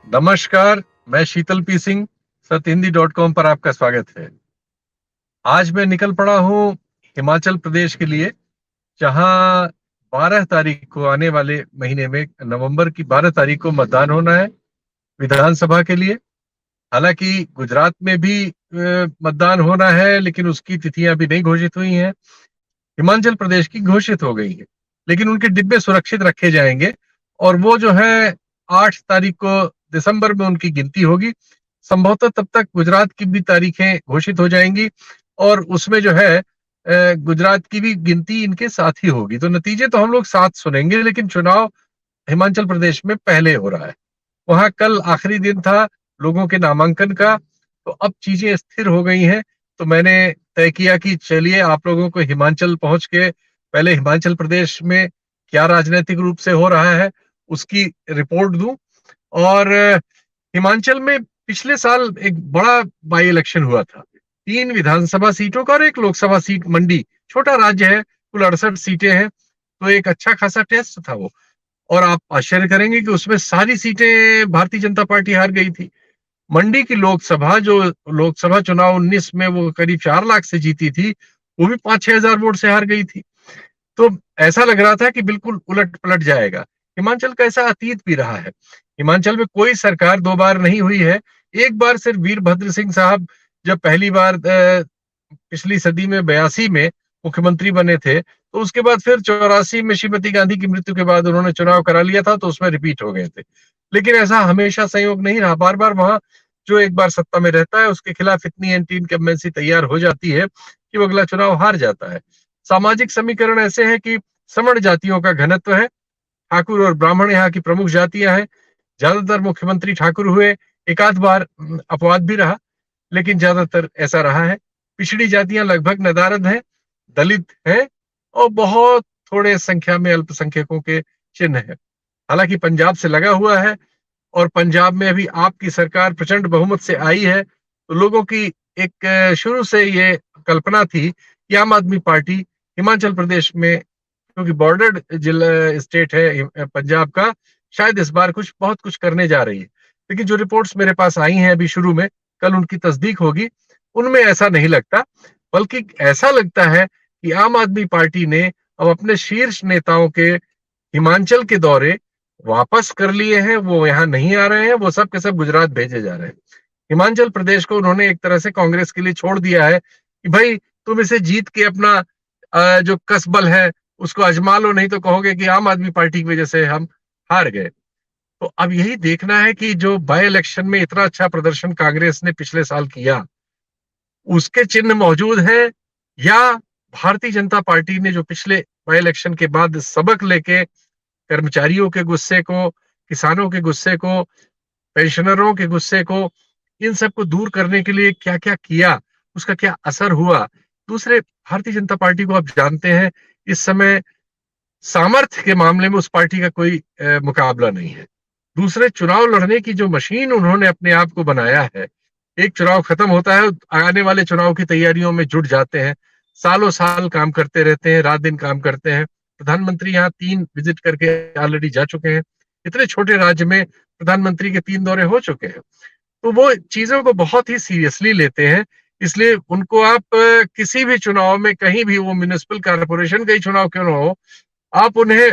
नमस्कार। मैं शीतल पी सिंह, सतहिंदी.com पर आपका स्वागत है। आज मैं निकल पड़ा हूँ हिमाचल प्रदेश के लिए, जहां 12 तारीख को, आने वाले महीने में नवंबर की 12 तारीख को मतदान होना है विधानसभा के लिए। हालांकि गुजरात में भी मतदान होना है, लेकिन उसकी तिथियां अभी नहीं घोषित हुई हैं। हिमाचल प्रदेश की घोषित हो गई है, लेकिन उनके डिब्बे सुरक्षित रखे जाएंगे। और वो जो है 8 तारीख को दिसंबर में उनकी गिनती होगी। संभवतः तब तक गुजरात की भी तारीखें घोषित हो जाएंगी, और उसमें जो है गुजरात की भी गिनती इनके साथ ही होगी। तो नतीजे तो हम लोग साथ सुनेंगे, लेकिन चुनाव हिमाचल प्रदेश में पहले हो रहा है। वहां कल आखिरी दिन था लोगों के नामांकन का, तो अब चीजें स्थिर हो गई हैं। तो मैंने तय किया कि चलिए आप लोगों को हिमाचल पहुंच के पहले हिमाचल प्रदेश में क्या राजनीतिक रूप से हो रहा है उसकी रिपोर्ट दूं। और हिमाचल में पिछले साल एक बड़ा बाई इलेक्शन हुआ था, 3 विधानसभा सीटों का और एक लोकसभा सीट। मंडी छोटा राज्य है, कुल 68 सीटें हैं, तो एक अच्छा खासा टेस्ट था वो। और आप आश्चर्य करेंगे कि उसमें सारी सीटें भारतीय जनता पार्टी हार गई थी। मंडी की लोकसभा, जो लोकसभा चुनाव 19 में वो करीब 4 लाख से जीती थी, वो भी 5-6 हजार वोट से हार गई थी। तो ऐसा लग रहा था कि बिल्कुल उलट पलट जाएगा। हिमाचल का ऐसा अतीत भी रहा है। हिमाचल में कोई सरकार 2 बार नहीं हुई है। एक बार सिर्फ वीरभद्र सिंह साहब जब पहली बार पिछली सदी में 82 में मुख्यमंत्री बने थे, तो उसके बाद फिर 84 में श्रीमती गांधी की मृत्यु के बाद उन्होंने चुनाव करा लिया था, तो उसमें रिपीट हो गए थे। लेकिन ऐसा हमेशा संयोग नहीं रहा। बार बार वहां जो एक बार सत्ता में रहता है उसके खिलाफ इतनी एंटी इनकम्बेंसी तैयार हो जाती है कि वो अगला चुनाव हार जाता है। सामाजिक समीकरण ऐसे हैं कि सवर्ण जातियों का घनत्व है। ठाकुर और ब्राह्मण यहाँ की प्रमुख जातियां हैं। ज्यादातर मुख्यमंत्री ठाकुर हुए, एक आध बार अपवाद भी रहा, लेकिन ज्यादातर ऐसा रहा है। पिछड़ी जातियां लगभग नदारद हैं, दलित हैं, और बहुत थोड़े संख्या में अल्पसंख्यकों के चिन्ह है। हालांकि पंजाब से लगा हुआ है, और पंजाब में अभी आपकी सरकार प्रचंड बहुमत से आई है, तो लोगों की एक शुरू से ये कल्पना थी कि आम आदमी पार्टी हिमाचल प्रदेश में, क्योंकि बॉर्डर जिला स्टेट है पंजाब का, शायद इस बार कुछ बहुत कुछ करने जा रही है। लेकिन जो रिपोर्ट्स मेरे पास आई हैं अभी शुरू में, कल उनकी तस्दीक होगी, उनमें ऐसा नहीं लगता। बल्कि ऐसा लगता है कि आम आदमी पार्टी ने अब अपने शीर्ष नेताओं के हिमाचल के दौरे वापस कर लिए हैं। वो यहाँ नहीं आ रहे हैं, वो सब के सब गुजरात भेजे जा रहे हैं। हिमाचल प्रदेश को उन्होंने एक तरह से कांग्रेस के लिए छोड़ दिया है कि भाई तुम इसे जीत के अपना जो कसबल है उसको आजमा लो, नहीं तो कहोगे कि आम आदमी पार्टी की वजह से हम हार गए। तो अब यही देखना है कि जो बाय इलेक्शन में इतना अच्छा प्रदर्शन कांग्रेस ने पिछले साल किया, उसके चिन्ह मौजूद है, या भारतीय जनता पार्टी ने जो पिछले बाय इलेक्शन के बाद सबक लेके कर्मचारियों के गुस्से को, किसानों के गुस्से को, पेंशनरों के गुस्से को, इन सबको दूर करने के लिए क्या क्या किया, उसका क्या असर हुआ। दूसरे, भारतीय जनता पार्टी को आप जानते हैं, इस समय सामर्थ्य के मामले में उस पार्टी का कोई मुकाबला नहीं है। दूसरे, चुनाव लड़ने की जो मशीन उन्होंने अपने आप को बनाया है, एक चुनाव खत्म होता है, आने वाले चुनाव की तैयारियों में जुट जाते हैं, सालों साल काम करते रहते हैं, रात दिन काम करते हैं। प्रधानमंत्री यहाँ 3 विजिट करके ऑलरेडी जा चुके हैं। इतने छोटे राज्य में प्रधानमंत्री के 3 दौरे हो चुके हैं। तो वो चीजों को बहुत ही सीरियसली लेते हैं। इसलिए उनको आप किसी भी चुनाव में, कहीं भी, वो म्युनिसिपल कॉर्पोरेशन का ही चुनाव क्यों ना हो, आप उन्हें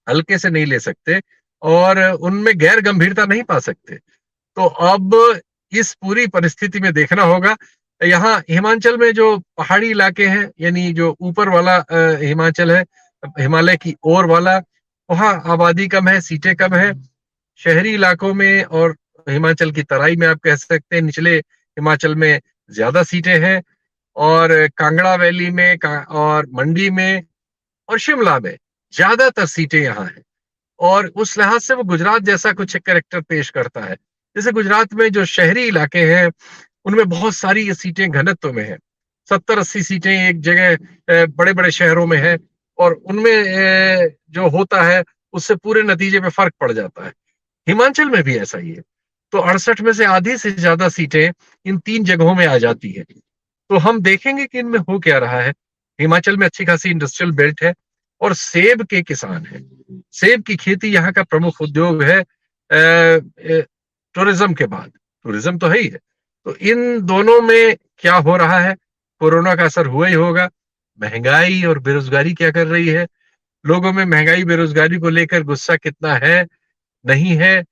हल्के से नहीं ले सकते, और उनमें गैर गंभीरता नहीं पा सकते। तो अब इस पूरी परिस्थिति में देखना होगा। यहाँ हिमाचल में जो पहाड़ी इलाके हैं, यानी जो ऊपर वाला हिमाचल है, हिमालय की ओर वाला, वहाँ आबादी कम है, सीटें कम है। शहरी इलाकों में और हिमाचल की तराई में, आप कह सकते हैं निचले हिमाचल में, ज्यादा सीटें हैं। और कांगड़ा वैली में और मंडी में और शिमला में ज्यादातर सीटें यहाँ हैं। और उस लिहाज से वो गुजरात जैसा कुछ कैरेक्टर पेश करता है। जैसे गुजरात में जो शहरी इलाके हैं, उनमें बहुत सारी ये सीटें घनत्व में है। 70-80 सीटें एक जगह बड़े बड़े शहरों में है, और उनमें जो होता है उससे पूरे नतीजे में फर्क पड़ जाता है। हिमाचल में भी ऐसा ही है। तो 68 में से आधी से ज्यादा सीटें इन 3 जगहों में आ जाती है। तो हम देखेंगे कि इनमें हो क्या रहा है। हिमाचल में अच्छी खासी इंडस्ट्रियल बेल्ट है, और सेब के किसान हैं। सेब की खेती यहाँ का प्रमुख उद्योग है। टूरिज्म के बाद, टूरिज्म तो है ही है, तो इन दोनों में क्या हो रहा है? कोरोना का असर हुआ ही होगा। महंगाई और बेरोजगारी क्या कर रही है? लोगों में महंगाई बेरोजगारी को लेकर गुस्सा कितना है, नहीं है?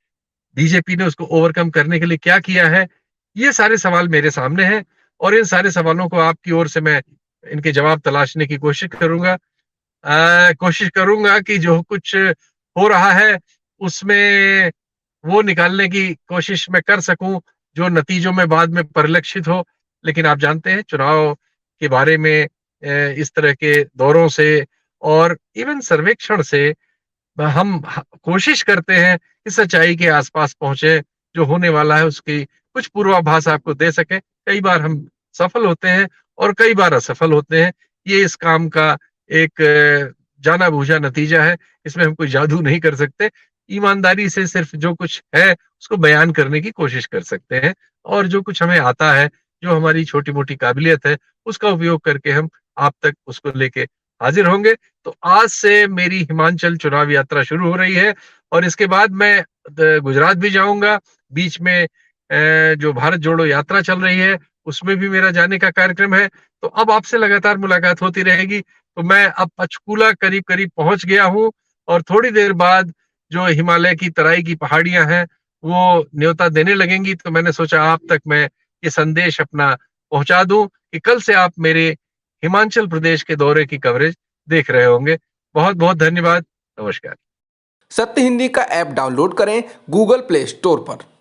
बीजेपी ने उसको ओवरकम करने के लिए क्या किया है? ये सारे सवाल मेरे सामने हैं और इन सारे सवालों को आपकी ओर से मैं इनके जवाब तलाशने की कोशिश करूंगा। कोशिश करूंगा कि जो कुछ हो रहा है उसमें वो निकालने की कोशिश मैं कर सकूं जो नतीजों में बाद में परिलक्षित हो। लेकिन आप जानते हैं चुनाव के बारे में इस तरह के दौरों से और इवन सर्वेक्षण से हम कोशिश करते हैं कि सच्चाई के आसपास पहुंचे, जो होने वाला है उसकी कुछ पूर्वाभास आपको दे सके। कई बार हम सफल होते हैं और कई बार असफल होते हैं। ये इस काम का एक जाना बूझा नतीजा है। इसमें हम कोई जादू नहीं कर सकते। ईमानदारी से सिर्फ जो कुछ है उसको बयान करने की कोशिश कर सकते हैं और जो कुछ हमें आता है, जो हमारी छोटी मोटी काबिलियत है, उसका उपयोग करके हम आप तक उसको लेके हाजिर होंगे। तो आज से मेरी हिमाचल चुनाव यात्रा शुरू हो रही है और इसके बाद मैं गुजरात भी जाऊंगा। बीच में जो भारत जोड़ो यात्रा चल रही है उसमें भी मेरा जाने का कार्यक्रम है। तो अब आपसे लगातार मुलाकात होती रहेगी। तो मैं अब पंचकूला करीब करीब पहुंच गया हूं और थोड़ी देर बाद जो हिमालय की तराई की पहाड़ियां हैं वो न्योता देने लगेंगी। तो मैंने सोचा आप तक मैं ये संदेश अपना पहुंचा दूं कि कल से आप मेरे हिमाचल प्रदेश के दौरे की कवरेज देख रहे होंगे। बहुत बहुत धन्यवाद। नमस्कार। सत्य हिंदी का ऐप डाउनलोड करें गूगल प्ले स्टोर पर।